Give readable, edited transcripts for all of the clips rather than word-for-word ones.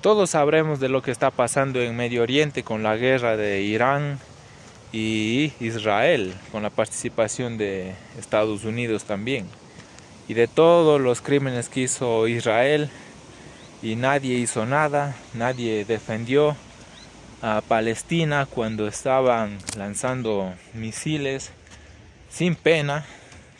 Todos sabremos de lo que está pasando en Medio Oriente con la guerra de Irán y Israel, con la participación de Estados Unidos también, y de todos los crímenes que hizo Israel, y nadie hizo nada, nadie defendió a Palestina cuando estaban lanzando misiles sin pena,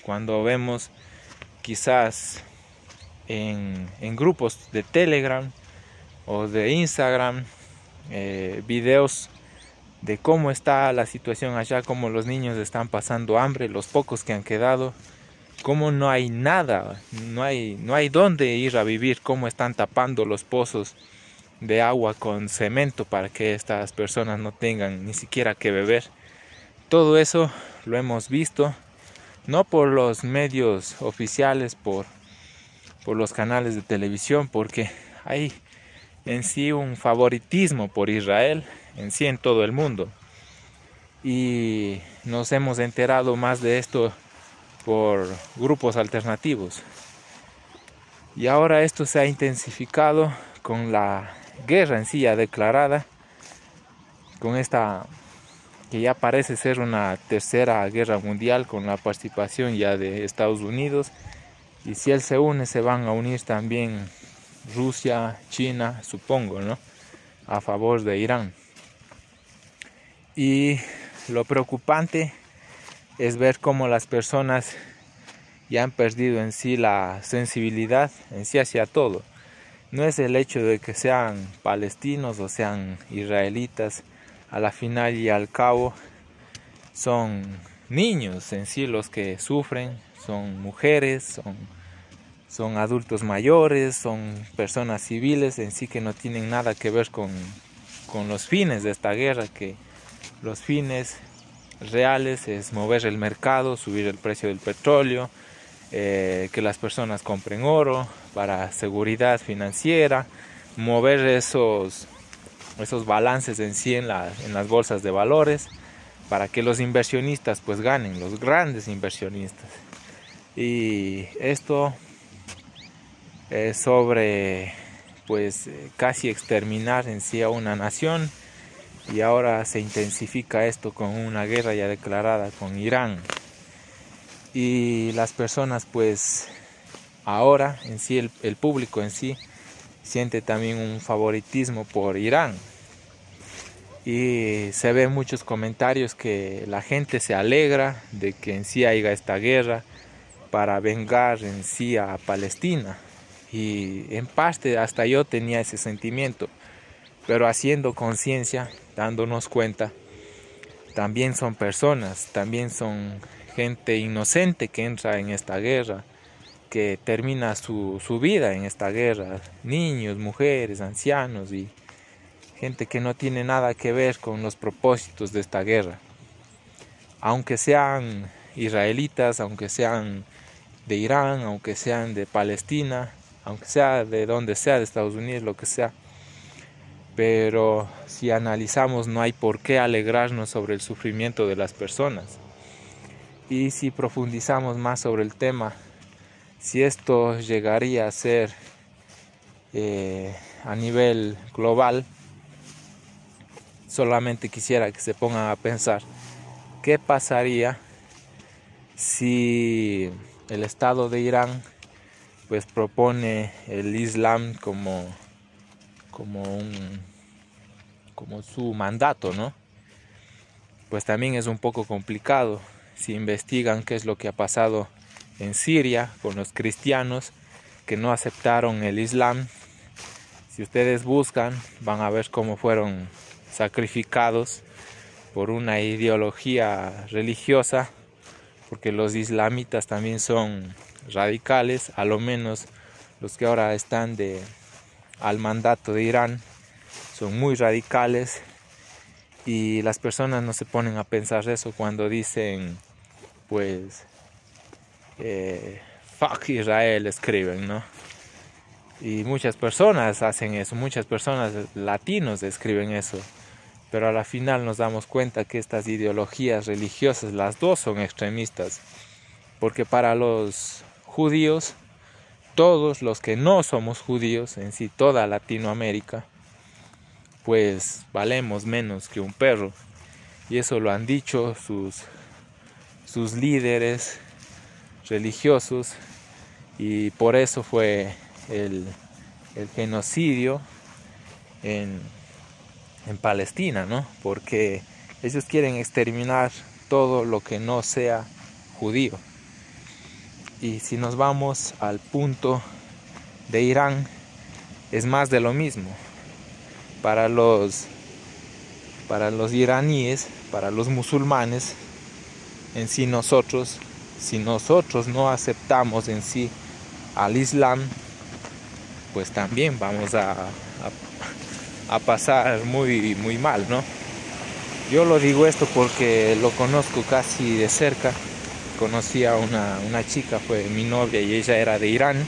cuando vemos quizás en grupos de Telegram o de Instagram videos de cómo está la situación allá, cómo los niños están pasando hambre, los pocos que han quedado, cómo no hay nada, no hay dónde ir a vivir, cómo están tapando los pozos de agua con cemento para que estas personas no tengan ni siquiera que beber. Todo eso lo hemos visto, no por los medios oficiales, por los canales de televisión, porque hay en sí un favoritismo por Israel, en sí en todo el mundo. Y nos hemos enterado más de esto por grupos alternativos. Y ahora esto se ha intensificado con la guerra en sí ya declarada, con esta que ya parece ser una tercera guerra mundial, con la participación ya de Estados Unidos. Y si él se une, se van a unir también Rusia, China, supongo, ¿no?, a favor de Irán. Y lo preocupante es ver cómo las personas ya han perdido en sí la sensibilidad en sí hacia todo. No es el hecho de que sean palestinos o sean israelitas, a la final y al cabo son niños en sí los que sufren, son mujeres, son adultos mayores, son personas civiles en sí que no tienen nada que ver con los fines de esta guerra, que los fines reales es mover el mercado, subir el precio del petróleo, que las personas compren oro para seguridad financiera, mover esos balances en sí en las bolsas de valores, para que los inversionistas pues ganen, los grandes inversionistas. Y esto es sobre pues casi exterminar en sí a una nación, y ahora se intensifica esto con una guerra ya declarada con Irán. Y las personas pues ahora en sí el público en sí siente también un favoritismo por Irán, y se ven muchos comentarios que la gente se alegra de que en sí haya esta guerra para vengar en sí a Palestina, y en parte hasta yo tenía ese sentimiento, pero haciendo conciencia, dándonos cuenta, también son personas, también son gente inocente que entra en esta guerra, que termina su vida en esta guerra, niños, mujeres, ancianos y gente que no tiene nada que ver con los propósitos de esta guerra. Aunque sean israelitas, aunque sean de Irán, aunque sean de Palestina, aunque sea de donde sea, de Estados Unidos, lo que sea. Pero si analizamos, no hay por qué alegrarnos sobre el sufrimiento de las personas. Y si profundizamos más sobre el tema, si esto llegaría a ser a nivel global, solamente quisiera que se pongan a pensar qué pasaría si el Estado de Irán pues propone el Islam como su mandato, ¿no? Pues también es un poco complicado. Si investigan qué es lo que ha pasado en Siria con los cristianos que no aceptaron el Islam, si ustedes buscan van a ver cómo fueron sacrificados por una ideología religiosa, porque los islamitas también son radicales, a lo menos los que ahora están al mandato de Irán son muy radicales, y las personas no se ponen a pensar eso cuando dicen pues fuck Israel, escriben, ¿no? Y muchas personas hacen eso, muchas personas latinos escriben eso, pero a la final nos damos cuenta que estas ideologías religiosas, las dos son extremistas, porque para los judíos todos los que no somos judíos, en sí toda Latinoamérica, pues valemos menos que un perro. Y eso lo han dicho sus líderes religiosos, y por eso fue el genocidio en Palestina, ¿no? Porque ellos quieren exterminar todo lo que no sea judío. Y si nos vamos al punto de Irán, es más de lo mismo. Para los iraníes, para los musulmanes, en sí si nosotros no aceptamos en sí al Islam, pues también vamos a pasar muy, muy mal, ¿no? Yo lo digo esto porque lo conozco casi de cerca. Conocí a una chica, fue mi novia, y ella era de Irán.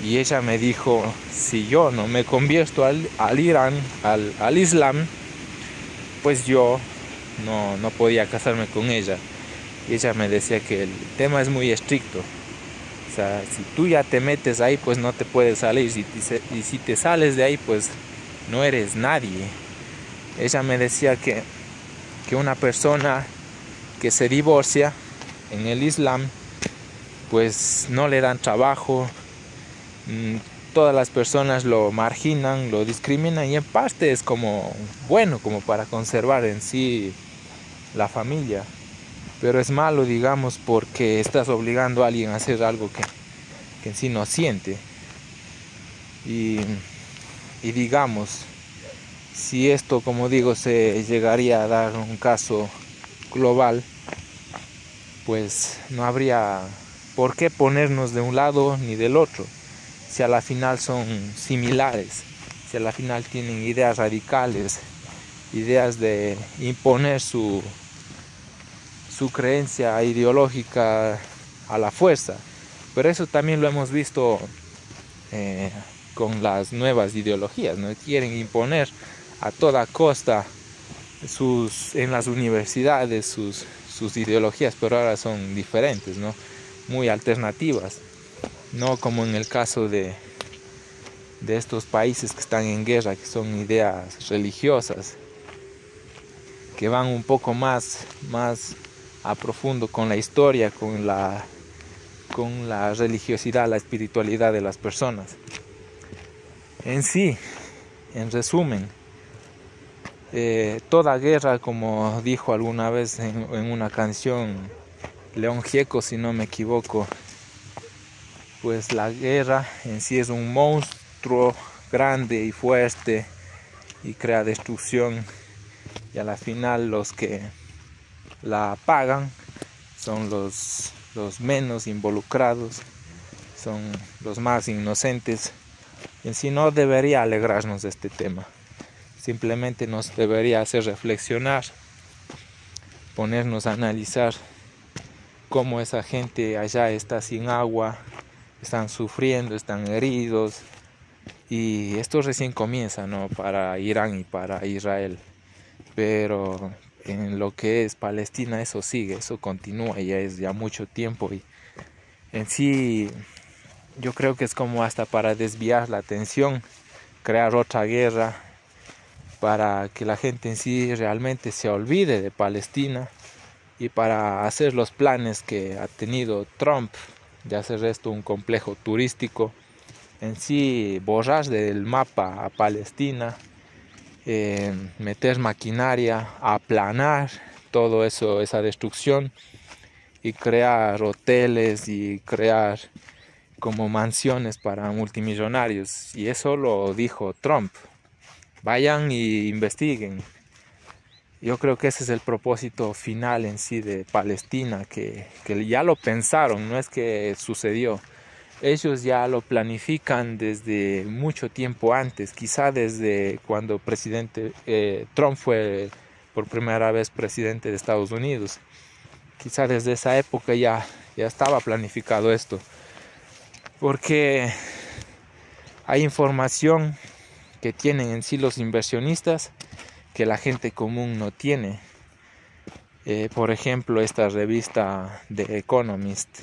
Y ella me dijo, si yo no me convierto al Irán, al Islam, pues yo no podía casarme con ella. Y ella me decía que el tema es muy estricto. O sea, si tú ya te metes ahí, pues no te puedes salir. Y si te sales de ahí, pues no eres nadie. Ella me decía que una persona que se divorcia en el Islam, pues no le dan trabajo. Todas las personas lo marginan, lo discriminan, y en parte es como bueno, como para conservar en sí la familia. Pero es malo, digamos, porque estás obligando a alguien a hacer algo que en sí no siente. Y digamos, si esto, como digo, se llegaría a dar un caso global, pues no habría por qué ponernos de un lado ni del otro, si a la final son similares, si a la final tienen ideas radicales, ideas de imponer su creencia ideológica a la fuerza. Pero eso también lo hemos visto con las nuevas ideologías, ¿no? Quieren imponer a toda costa en las universidades sus ideologías, pero ahora son diferentes, ¿no? Muy alternativas, no como en el caso de estos países que están en guerra, que son ideas religiosas, que van un poco más a profundo con la historia, con la religiosidad, la espiritualidad de las personas. En sí, en resumen, toda guerra, como dijo alguna vez en una canción León Gieco, si no me equivoco, pues la guerra en sí es un monstruo grande y fuerte y crea destrucción, y a la final los que la pagan son los menos involucrados, son los más inocentes. En sí no debería alegrarnos de este tema, simplemente nos debería hacer reflexionar, ponernos a analizar cómo esa gente allá está sin agua, están sufriendo, están heridos, y esto recién comienza, ¿no? Para Irán y para Israel, pero en lo que es Palestina eso sigue, eso continúa, y ya es ya mucho tiempo, y en sí yo creo que es como hasta para desviar la atención, crear otra guerra, para que la gente en sí realmente se olvide de Palestina, y para hacer los planes que ha tenido Trump de hacer esto un complejo turístico, en sí borrar del mapa a Palestina, meter maquinaria, aplanar todo eso, esa destrucción, y crear hoteles y crear como mansiones para multimillonarios. Y eso lo dijo Trump. Vayan y investiguen. Yo creo que ese es el propósito final en sí de Palestina, que ya lo pensaron, no es que sucedió. Ellos ya lo planifican desde mucho tiempo antes, quizá desde cuando Trump fue por primera vez presidente de Estados Unidos. Quizá desde esa época ya estaba planificado esto, porque hay información que tienen en sí los inversionistas que la gente común no tiene. Por ejemplo, esta revista The Economist,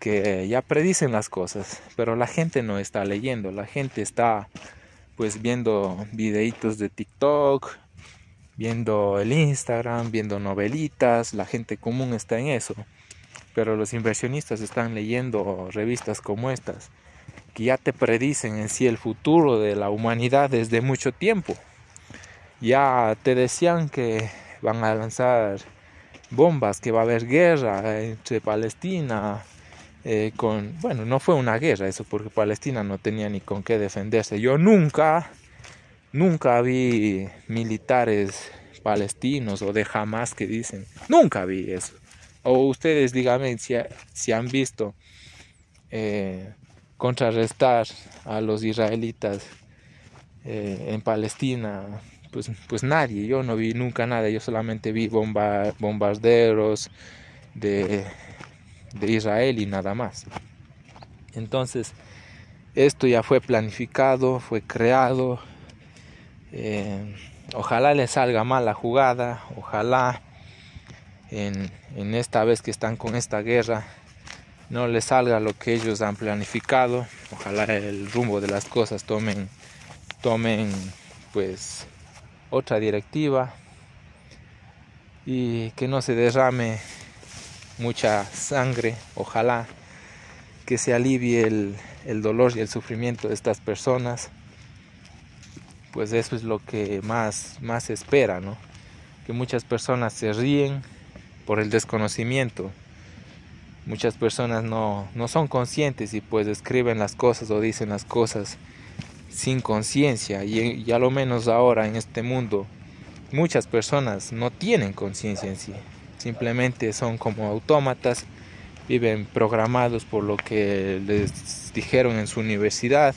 que ya predicen las cosas, pero la gente no está leyendo, la gente está pues viendo videitos de TikTok, viendo el Instagram, viendo novelitas, la gente común está en eso, pero los inversionistas están leyendo revistas como estas, que ya te predicen en sí el futuro de la humanidad desde mucho tiempo. Ya te decían que van a lanzar bombas, que va a haber guerra entre Palestina, bueno, no fue una guerra eso, porque Palestina no tenía ni con qué defenderse. Yo nunca vi militares palestinos o de Hamas que dicen, nunca vi eso. O ustedes díganme si han visto contrarrestar a los israelitas en Palestina. Pues nadie, yo no vi nunca nada, yo solamente vi bombarderos de Israel y nada más. Entonces, esto ya fue planificado, fue creado. Ojalá les salga mal la jugada, ojalá en esta vez que están con esta guerra no les salga lo que ellos han planificado. Ojalá el rumbo de las cosas tomen pues otra directiva y que no se derrame mucha sangre. Ojalá que se alivie el dolor y el sufrimiento de estas personas, pues eso es lo que más se espera, ¿no? Que muchas personas se ríen por el desconocimiento, muchas personas no son conscientes y pues escriben las cosas o dicen las cosas sin conciencia, y a lo menos ahora en este mundo muchas personas no tienen conciencia en sí, simplemente son como autómatas, viven programados por lo que les dijeron en su universidad,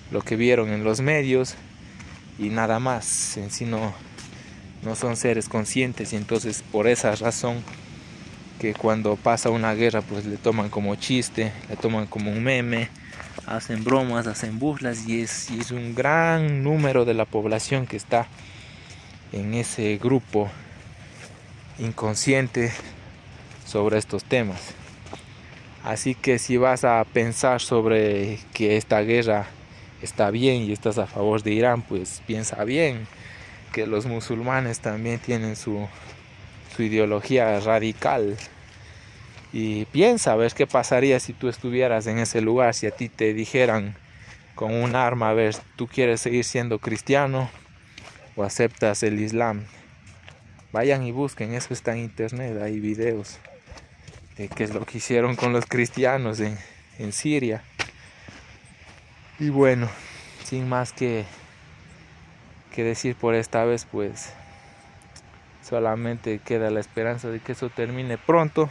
lo que vieron en los medios y nada más. En sí no son seres conscientes, y entonces por esa razón que cuando pasa una guerra pues le toman como chiste, le toman como un meme, hacen bromas, hacen burlas, y es un gran número de la población que está en ese grupo inconsciente sobre estos temas. Así que si vas a pensar sobre que esta guerra está bien y estás a favor de Irán, pues piensa bien que los musulmanes también tienen su ideología radical, y piensa a ver qué pasaría si tú estuvieras en ese lugar, si a ti te dijeran con un arma, a ver, tú quieres seguir siendo cristiano o aceptas el Islam. Vayan y busquen, eso está en internet, hay videos de qué es lo que hicieron con los cristianos en Siria. Y bueno, sin más que decir por esta vez, pues solamente queda la esperanza de que eso termine pronto,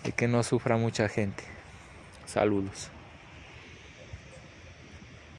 de que no sufra mucha gente. Saludos.